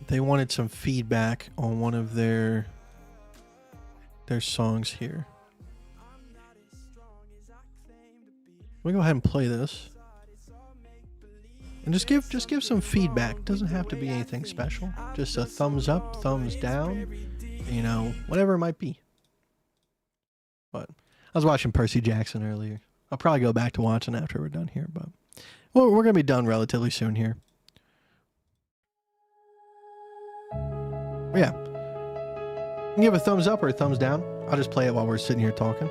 they wanted some feedback on one of their songs here. Let me go ahead and play this, and just give some feedback. Doesn't have to be anything special. Just a thumbs up, thumbs down, you know, whatever it might be. But I was watching Percy Jackson earlier. I'll probably go back to watching after we're done here, but well, we're going to be done relatively soon here. But yeah. You can give a thumbs up or a thumbs down. I'll just play it while we're sitting here talking.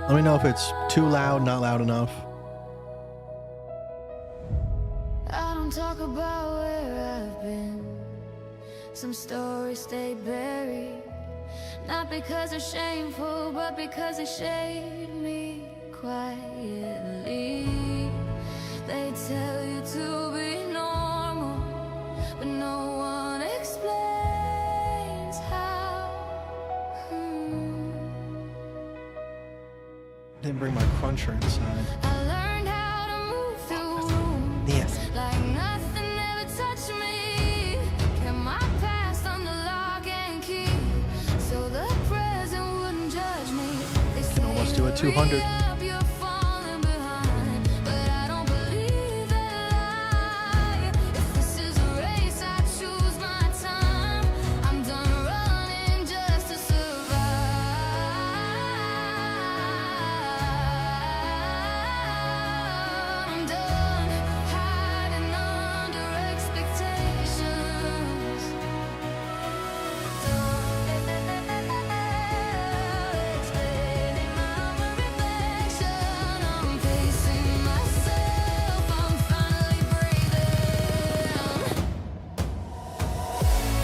Let me know if it's too loud, not loud enough. I don't talk about where I've been. Some stories stay buried. Not because they're shameful, but because they shaped me quietly. They tell you to be normal, but no one explains how. Didn't bring my cruncher inside. I learned how to move through rooms. Yes. Like nothing ever touched me. Kept my past under lock and key, so the present wouldn't judge me. They say Almost do a 200. you're falling behind, but I don't believe that lie. If this is a race, I choose my time. I'm done running just to survive. I'm done hiding under expectations. Explaining my reflection. I'm pacing myself. I'm finally breathing.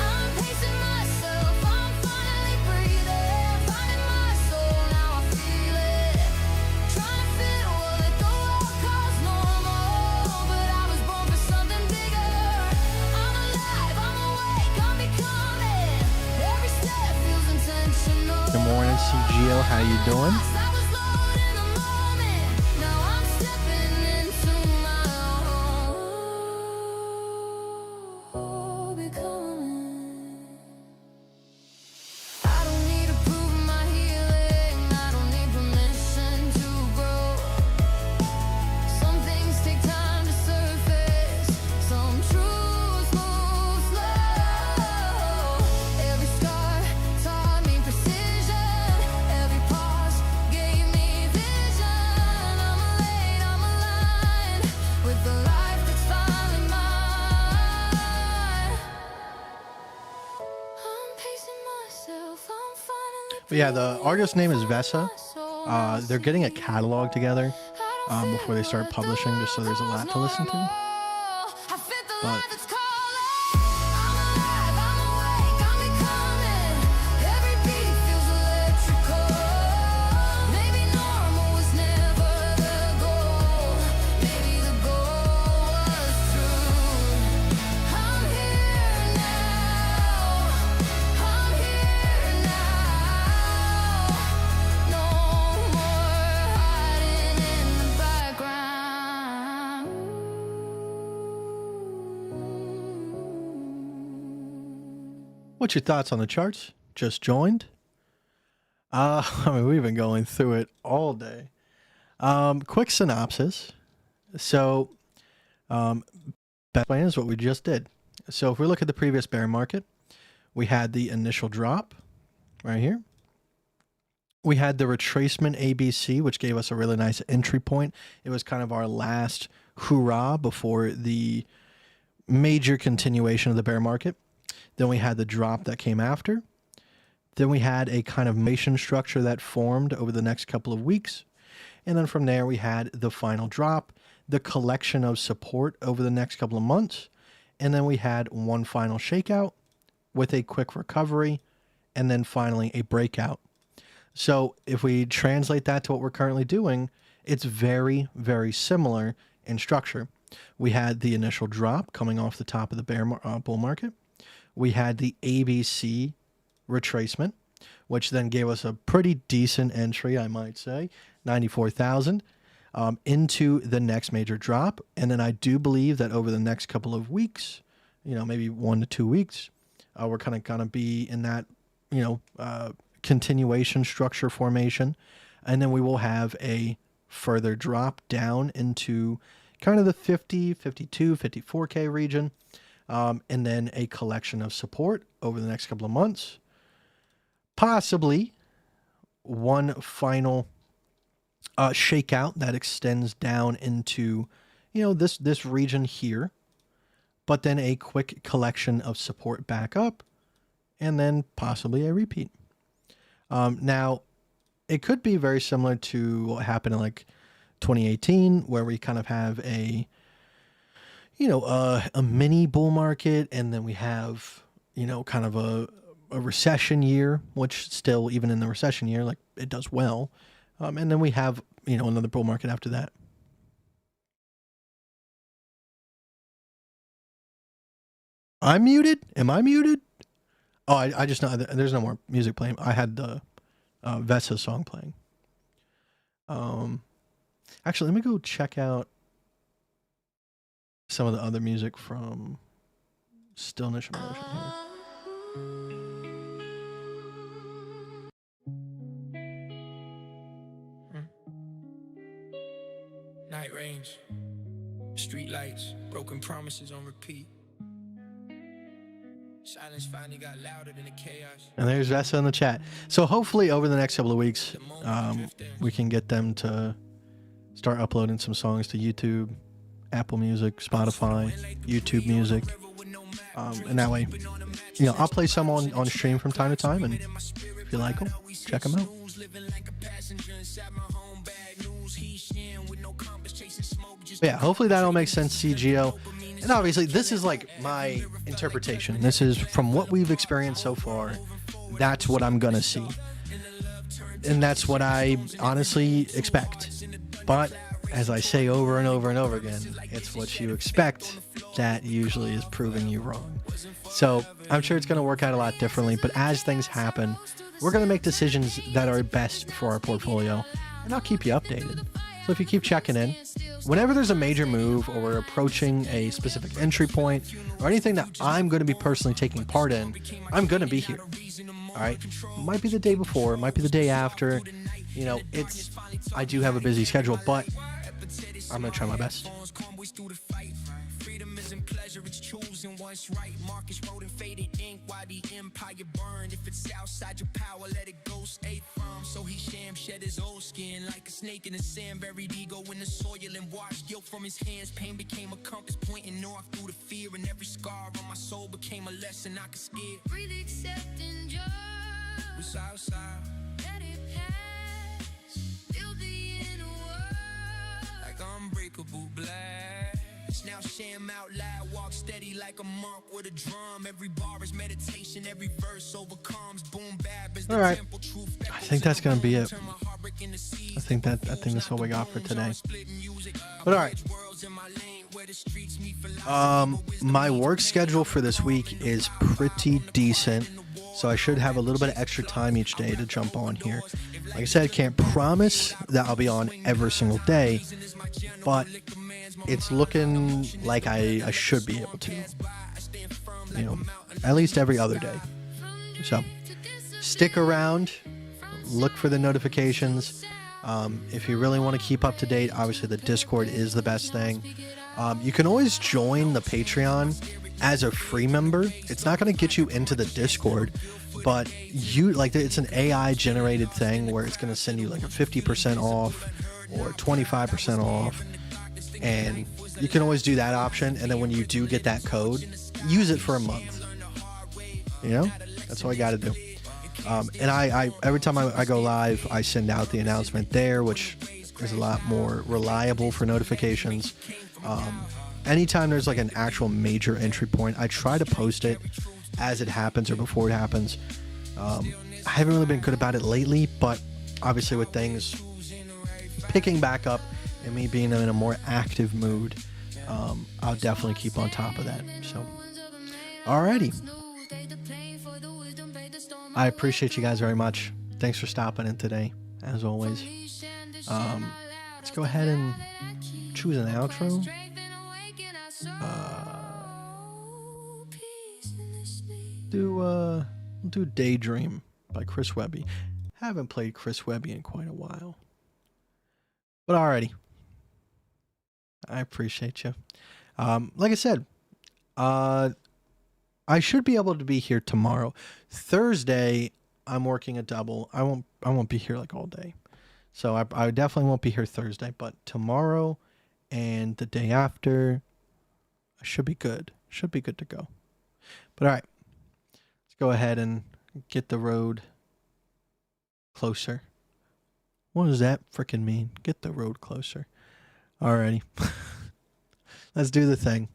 I'm pacing myself. I'm finally breathing. Finding my soul, now I feel it. Trying to fit what the world calls normal, but I was born for something bigger. I'm alive, I'm awake, I'm becoming. Every step feels intentional. Good morning, CGO. How you doing? I was lost in the moment. Now I'm stepping into my own becoming. I But yeah, the artist name is Vesa. They're getting a catalog together before they start publishing, just so there's a lot to listen to. But what's your thoughts on the charts? Just joined? I mean, we've been going through it all day. Quick synopsis. So, best plan is what we just did. So if we look at the previous bear market, we had the initial drop right here. We had the retracement ABC, which gave us a really nice entry point. It was kind of our last hoorah before the major continuation of the bear market. Then we had the drop that came after. Then we had a kind of formation structure that formed over the next couple of weeks. And then from there, we had the final drop, the collection of support over the next couple of months. And then we had one final shakeout with a quick recovery, and then finally a breakout. So if we translate that to what we're currently doing, it's very, very similar in structure. We had the initial drop coming off the top of the bull market. We had the ABC retracement, which then gave us a pretty decent entry, I might say, 94,000 into the next major drop. And then I do believe that over the next couple of weeks, maybe 1 to 2 weeks, we're kind of going to be in that, continuation structure formation. And then we will have a further drop down into kind of the 50, 52, 54K region. And then a collection of support over the next couple of months. Possibly one final shakeout that extends down into, this region here. But then a quick collection of support back up. And then possibly a repeat. Now, it could be very similar to what happened in like 2018, where we kind of have a mini bull market, and then we have, kind of a recession year, which still, even in the recession year, like it does well. And then we have, another bull market after that. I'm muted? Am I muted? Oh, I just know there's no more music playing. I had the Vesa song playing. Actually, let me go check out some of the other music from Stillness Emotion here. Night range, street lights, broken promises on repeat. Silence finally got louder than the chaos. And there's Vesa in the chat. So hopefully over the next couple of weeks, we can get them to start uploading some songs to YouTube, Apple Music, Spotify, YouTube Music. And that way, I'll play some on stream from time to time. And if you like them, check them out. But yeah, hopefully that all makes sense, CGO. And obviously, this is like my interpretation. This is from what we've experienced so far. That's what I'm going to see. And that's what I honestly expect. But as I say over and over and over again, it's what you expect that usually is proving you wrong. So I'm sure it's going to work out a lot differently. But as things happen, we're going to make decisions that are best for our portfolio. And I'll keep you updated. So if you keep checking in, whenever there's a major move or we're approaching a specific entry point or anything that I'm going to be personally taking part in, I'm going to be here. All right. Might be the day before, might be the day after. I do have a busy schedule, but I'm going to try my best. It's choosing what's right. Marcus wrote in faded ink while the empire burned. If it's outside your power, let it go, stay firm. So he shed his old skin like a snake in the sand, buried ego in the soil and washed guilt from his hands. Pain became a compass pointing north through the fear, and every scar on my soul became a lesson I could skip. Breathe, accept, enjoy. Was outside. You'll be in a world Like unbreakable glass. Now sham out loud, walk steady like a monk with a drum. Every bar is meditation, every verse overcomes. Boom bap is the All right. temple truth. I think that's gonna be it. I think that's all we got for today. But all right. My work schedule for this week is pretty decent, so I should have a little bit of extra time each day to jump on here. Like I said, can't promise that I'll be on every single day, but it's looking like I should be able to, you know, at least every other day. So stick around, look for the notifications. If you really want to keep up to date, obviously the Discord is the best thing. You can always join the Patreon as a free member. It's not going to get you into the Discord, but it's an AI generated thing where it's going to send you like a 50% off or 25% off. And you can always do that option, and then when you do get that code, use it for a month. You know, that's all I got to do. And I every time I go live, I send out the announcement there, which is a lot more reliable for notifications. Anytime there's like an actual major entry point, I try to post it as it happens or before it happens. I haven't really been good about it lately, but obviously with things picking back up and me being in a more active mood, I'll definitely keep on top of that. So, alrighty. I appreciate you guys very much. Thanks for stopping in today, as always. Let's go ahead and choose an outro. Do Daydream by Chris Webby. Haven't played Chris Webby in quite a while. But alrighty. I appreciate you. Like I said, I should be able to be here tomorrow. Thursday, I'm working a double. I won't be here like all day. So I definitely won't be here Thursday, but tomorrow and the day after, I should be good. Should be good to go. But all right, let's go ahead and get the road closer. What does that frickin' mean? Get the road closer. Alrighty. Let's do the thing.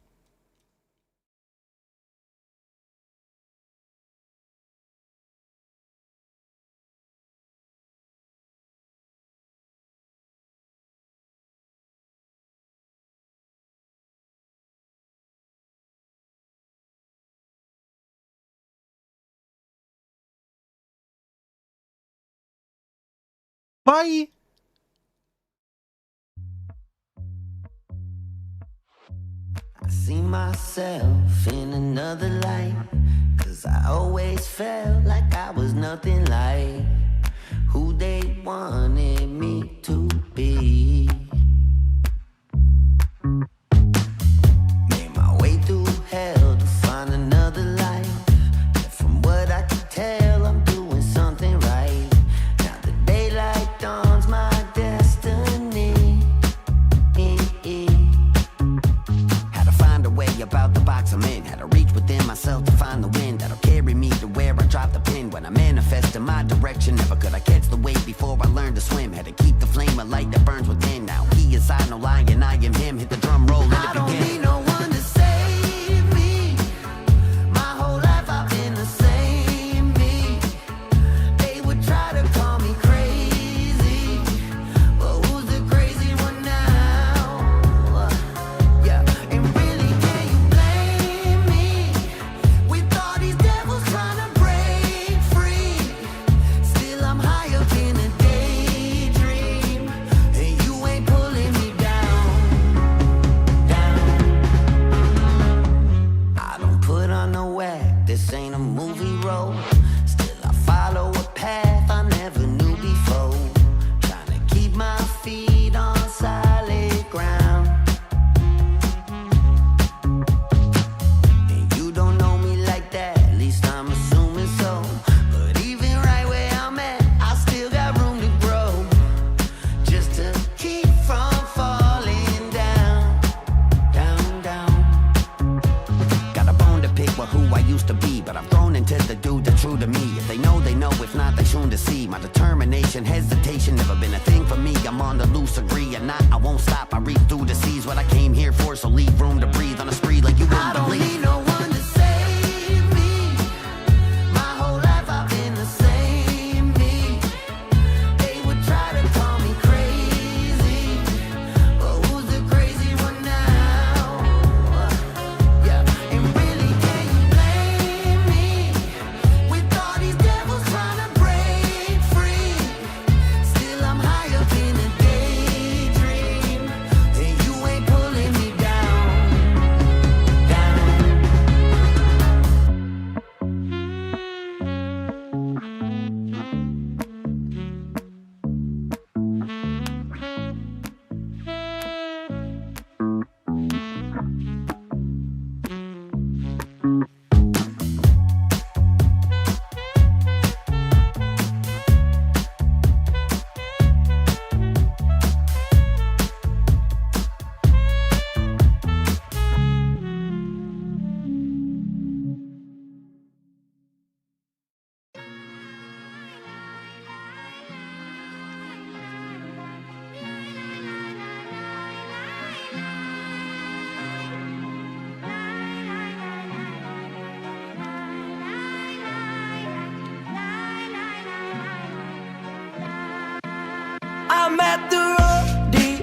Bye. I see myself in another light, 'cause I always felt like I was nothing like who they wanted me to be. Made my way through hell to find another life, but from what I can tell, I'm doing something right. Now the daylight dawns my destiny. About the box I'm in, had to reach within myself to find the wind that'll carry me to where I drop the pin. When I manifest in my direction, never could I catch the wave before I learned to swim. Had to keep the flame of light that burns within. Now he is I, no lion, I am him. Hit the drum roll, let it begin. I don't need no one to save me. My whole life I've been the same me. They would try to call me crazy, but who's the crazy one now? Yeah, and really can you blame me with all these devils trying to break free? Still I'm high up in a daydream, and you ain't pulling me down, down. I don't put on no act, this ain't a movie role. Still I follow a path I never knew before, trying to keep my feet on solid ground. And you don't know me like that, at least I'm assuming so. But even right where I'm at, I still got room to grow, just to keep from falling down, down, down. Got a bone to pick with who I used to be, but I've grown into the dude that's true to me. If they know, they know. If not, they soon to see. My determination patient. Hesitation never been a thing for me. I'm on the loose, agree or not, I won't stop. I read through the seas, what I came here for, so leave room to breathe on a spree like you wouldn't believe. I don't need no one to save me. My whole life I've been the same me. They would try to call me crazy, but who's the crazy one now? Yeah, and really can you blame me? With all these devils trying to break free, still I'm high up in a daydream, and you ain't pulling me down, down. I'm at